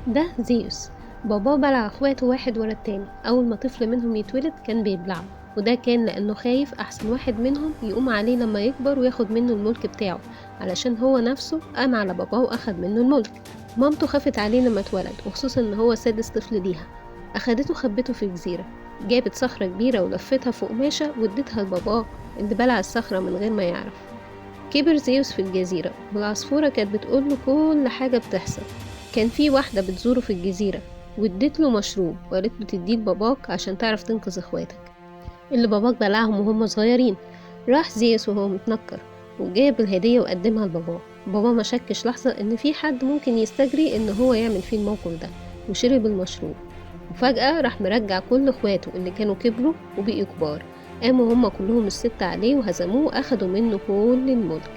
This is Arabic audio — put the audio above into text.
ده زيوس. باباه بلع اخواته واحد ورا التاني، اول ما طفل منهم يتولد كان بيبلعه، وده كان لانه خايف احسن واحد منهم يقوم عليه لما يكبر وياخد منه الملك بتاعه، علشان هو نفسه قام على باباه واخد منه الملك. مامته خافت عليه لما اتولد، وخصوصا ان هو سادس طفل ليها. اخدته خبته في جزيرة، جابت صخرة كبيرة ولفتها في قماشة واديتها لباباه اللي بلع الصخرة من غير ما يعرف. كبر زيوس في الجزيرة، والعصفورة كانت بتقوله كل حاجة بتحصل. كان في واحدة بتزوره في الجزيرة، واديتله مشروب وقالت له تديه لباباك عشان تعرف تنقذ اخواتك اللي باباك بلعهم وهم صغيرين. راح زيوس وهو متنكر وجاب الهدية وقدمها لباباه. بابا ما شكش لحظة ان في حد ممكن يستجري ان هو يعمل فيه الموقف ده، وشرب المشروب. وفجأة راح مرجع كل اخواته اللي كانوا كبروا وبقوا كبار. قاموا هما كلهم الستة عليه وهزموه واخدوا منه كل الملك.